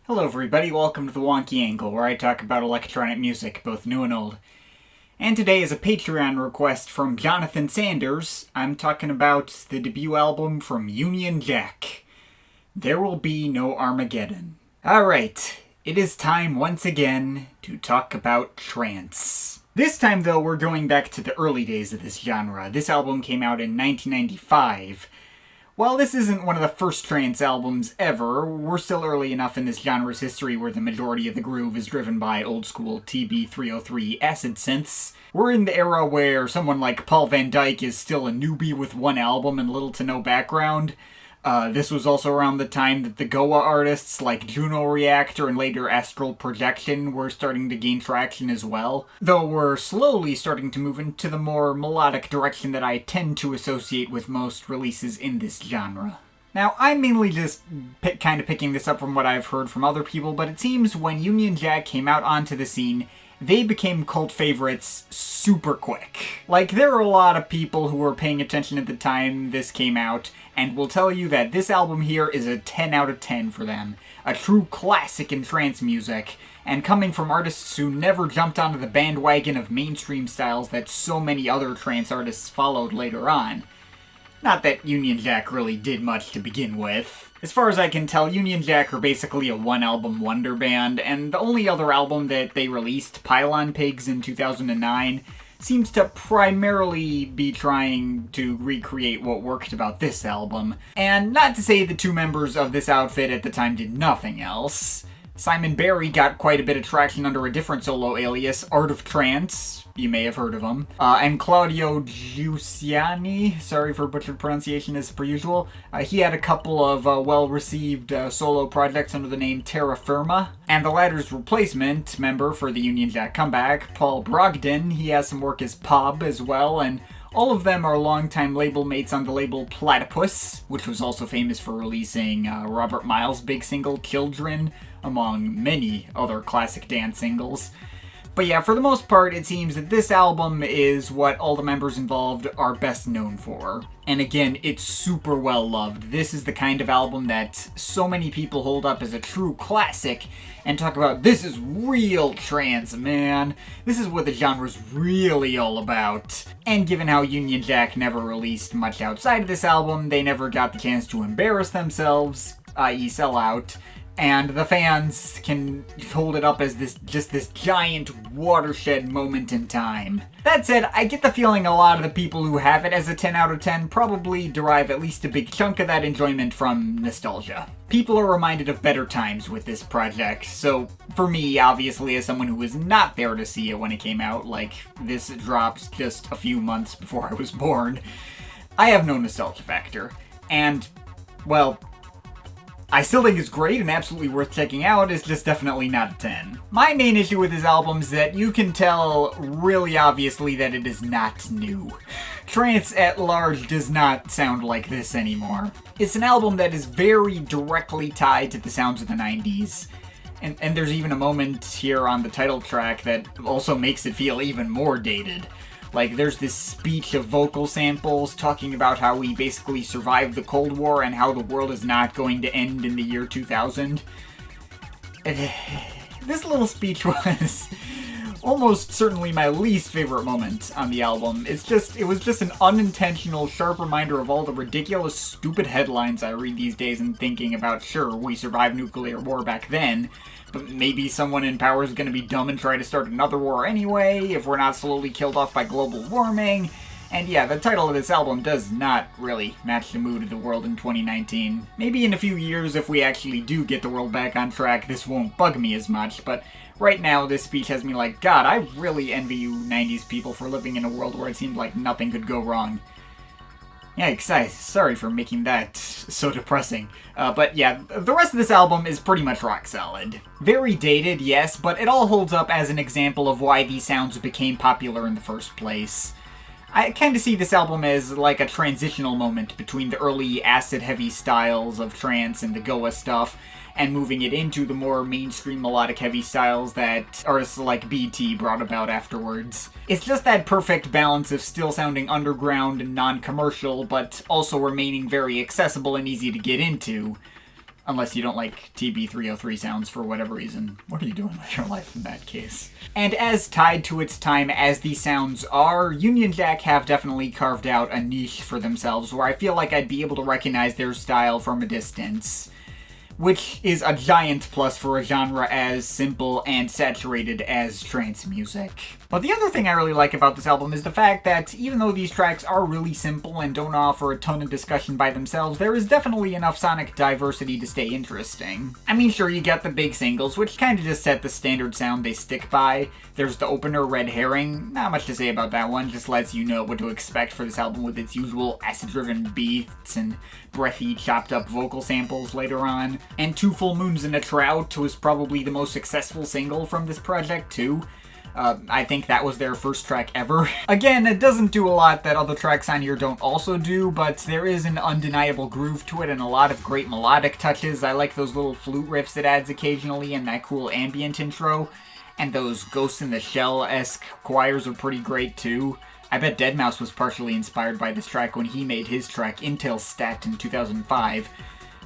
Hello everybody, welcome to the Wonky Angle, where I talk about electronic music, both new and old. And today is a Patreon request from Jonathan Sanders. I'm talking about the debut album from Union Jack. There Will Be No Armageddon. Alright, it is time once again to talk about trance. This time though, we're going back to the early days of this genre. This album came out in 1995. While this isn't one of the first trance albums ever, we're still early enough in this genre's history where the majority of the groove is driven by old-school TB-303 acid synths. We're in the era where someone like Paul Van Dyk is still a newbie with one album and little to no background. This was also around the time that the Goa artists like Juno Reactor and later Astral Projection were starting to gain traction as well. Though we're slowly starting to move into the more melodic direction that I tend to associate with most releases in this genre. Now, I'm mainly just kind of picking this up from what I've heard from other people, but it seems when Union Jack came out onto the scene, they became cult favorites super quick. Like, there are a lot of people who were paying attention at the time this came out, and will tell you that this album here is a 10 out of 10 for them. A true classic in trance music, and coming from artists who never jumped onto the bandwagon of mainstream styles that so many other trance artists followed later on. Not that Union Jack really did much to begin with. As far as I can tell, Union Jack are basically a one-album wonder band, and the only other album that they released, Pylon Pigs in 2009, seems to primarily be trying to recreate what worked about this album. And not to say the two members of this outfit at the time did nothing else. Simon Barry got quite a bit of traction under a different solo alias, Art of Trance. You may have heard of him. And Claudio Giussiani, sorry for butchered pronunciation as per usual, he had a couple of well-received solo projects under the name Terra Firma. And the latter's replacement member for the Union Jack comeback, Paul Brogdon, he has some work as Pob as well, and all of them are longtime label mates on the label Platypus, which was also famous for releasing Robert Miles' big single Children, among many other classic dance singles. But yeah, for the most part, it seems that this album is what all the members involved are best known for. And again, it's super well loved. This is the kind of album that so many people hold up as a true classic and talk about, this is real trance, man. This is what the genre's really all about. And given how Union Jack never released much outside of this album, they never got the chance to embarrass themselves, i.e. sell out. And the fans can hold it up as this giant watershed moment in time. That said, I get the feeling a lot of the people who have it as a 10 out of 10 probably derive at least a big chunk of that enjoyment from nostalgia. People are reminded of better times with this project, so for me, obviously, as someone who was not there to see it when it came out, like this dropped just a few months before I was born, I have no nostalgia factor. And, well, I still think it's great and absolutely worth checking out, it's just definitely not a 10. My main issue with this album is that you can tell really obviously that it is not new. Trance at large does not sound like this anymore. It's an album that is very directly tied to the sounds of the 90s. And there's even a moment here on the title track that also makes it feel even more dated. Like, there's this speech of vocal samples talking about how we basically survived the Cold War and how the world is not going to end in the year 2000. This little speech was almost certainly my least favorite moment on the album. It was just an unintentional, sharp reminder of all the ridiculous, stupid headlines I read these days and thinking about, sure, we survived nuclear war back then, but maybe someone in power is going to be dumb and try to start another war anyway, if we're not slowly killed off by global warming. And yeah, the title of this album does not really match the mood of the world in 2019. Maybe in a few years, if we actually do get the world back on track, this won't bug me as much, but right now this speech has me like, God, I really envy you 90s people for living in a world where it seemed like nothing could go wrong. Yikes, sorry for making that so depressing. But yeah, the rest of this album is pretty much rock solid. Very dated, yes, but it all holds up as an example of why these sounds became popular in the first place. I kind of see this album as like a transitional moment between the early acid-heavy styles of trance and the Goa stuff, and moving it into the more mainstream melodic-heavy styles that artists like BT brought about afterwards. It's just that perfect balance of still sounding underground and non-commercial, but also remaining very accessible and easy to get into. Unless you don't like TB303 sounds for whatever reason. What are you doing with your life in that case? And as tied to its time as these sounds are, Union Jack have definitely carved out a niche for themselves where I feel like I'd be able to recognize their style from a distance. Which is a giant plus for a genre as simple and saturated as trance music. But the other thing I really like about this album is the fact that even though these tracks are really simple and don't offer a ton of discussion by themselves, there is definitely enough sonic diversity to stay interesting. I mean, sure, you get the big singles, which kind of just set the standard sound they stick by. There's the opener, Red Herring. Not much to say about that one, just lets you know what to expect for this album with its usual acid-driven beats and breathy, chopped-up vocal samples later on. And Two Full Moons and a Trout was probably the most successful single from this project, too. I think that was their first track ever. Again, it doesn't do a lot that other tracks on here don't also do, but there is an undeniable groove to it and a lot of great melodic touches. I like those little flute riffs it adds occasionally and that cool ambient intro. And those Ghost in the Shell-esque choirs are pretty great, too. I bet deadmau5 was partially inspired by this track when he made his track Intel Stat in 2005.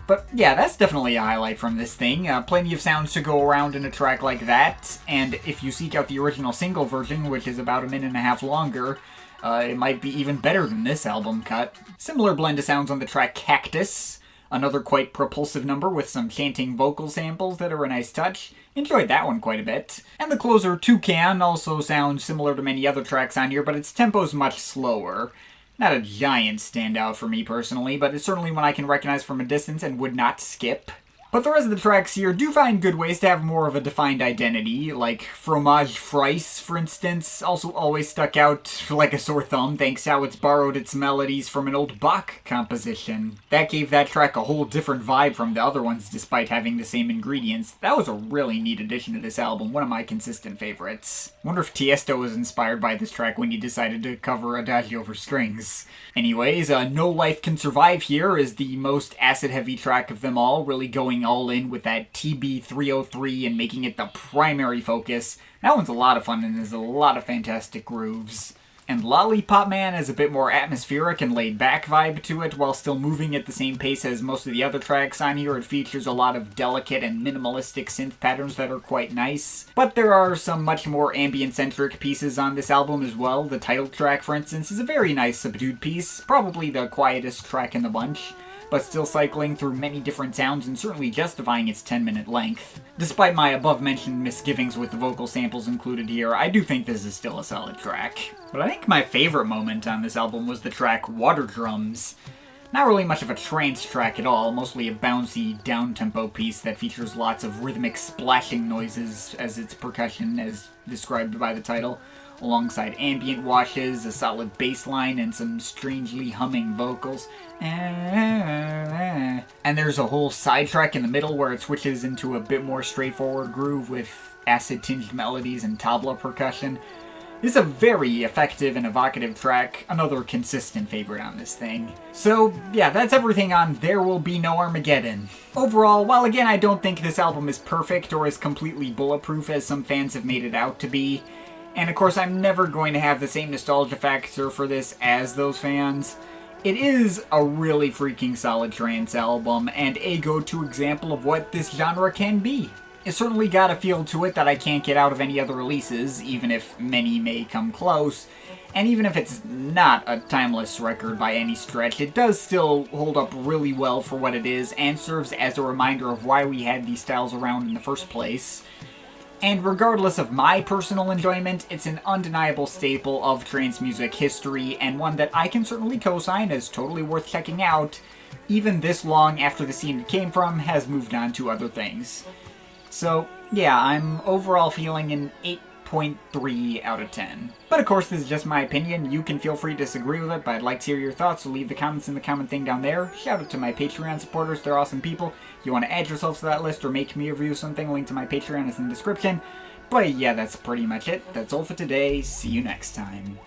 But yeah, that's definitely a highlight from this thing. Plenty of sounds to go around in a track like that, and if you seek out the original single version, which is about a minute and a half longer, it might be even better than this album cut. Similar blend of sounds on the track Cactus, another quite propulsive number with some chanting vocal samples that are a nice touch. Enjoyed that one quite a bit. And the closer Toucan also sounds similar to many other tracks on here, but its tempo's much slower. Not a giant standout for me personally, but it's certainly one I can recognize from a distance and would not skip. But the rest of the tracks here do find good ways to have more of a defined identity, like Fromage Frais, for instance, also always stuck out like a sore thumb thanks to how it's borrowed its melodies from an old Bach composition. That gave that track a whole different vibe from the other ones despite having the same ingredients. That was a really neat addition to this album, one of my consistent favorites. Wonder if Tiesto was inspired by this track when he decided to cover Adagio for strings. Anyways, No Life Can Survive here is the most acid-heavy track of them all, really going all in with that TB303 and making it the primary focus. That one's a lot of fun and has a lot of fantastic grooves. And Lollipop Man has a bit more atmospheric and laid-back vibe to it, while still moving at the same pace as most of the other tracks on here. It features a lot of delicate and minimalistic synth patterns that are quite nice. But there are some much more ambient-centric pieces on this album as well. The title track, for instance, is a very nice subdued piece, probably the quietest track in the bunch, but still cycling through many different sounds and certainly justifying its 10-minute length. Despite my above-mentioned misgivings with the vocal samples included here, I do think this is still a solid track. But I think my favorite moment on this album was the track Water Drums. Not really much of a trance track at all, mostly a bouncy, down-tempo piece that features lots of rhythmic splashing noises as its percussion, as described by the title, alongside ambient washes, a solid bass line, and some strangely humming vocals. And there's a whole sidetrack in the middle where it switches into a bit more straightforward groove with acid-tinged melodies and tabla percussion. This is a very effective and evocative track, another consistent favorite on this thing. So, yeah, that's everything on There Will Be No Armageddon. Overall, while again I don't think this album is perfect or as completely bulletproof as some fans have made it out to be, and of course I'm never going to have the same nostalgia factor for this as those fans, it is a really freaking solid trance album, and a go-to example of what this genre can be. It's certainly got a feel to it that I can't get out of any other releases, even if many may come close, and even if it's not a timeless record by any stretch, it does still hold up really well for what it is, and serves as a reminder of why we had these styles around in the first place. And regardless of my personal enjoyment, it's an undeniable staple of trance music history, and one that I can certainly co-sign as totally worth checking out, even this long after the scene it came from has moved on to other things. So, yeah, I'm overall feeling an 8.3 out of 10. But of course, this is just my opinion. You can feel free to disagree with it, but I'd like to hear your thoughts, so leave the comments in the comment thing down there. Shout out to my Patreon supporters, they're awesome people. If you want to add yourself to that list or make me review something, link to my Patreon is in the description. But yeah, that's pretty much it. That's all for today. See you next time.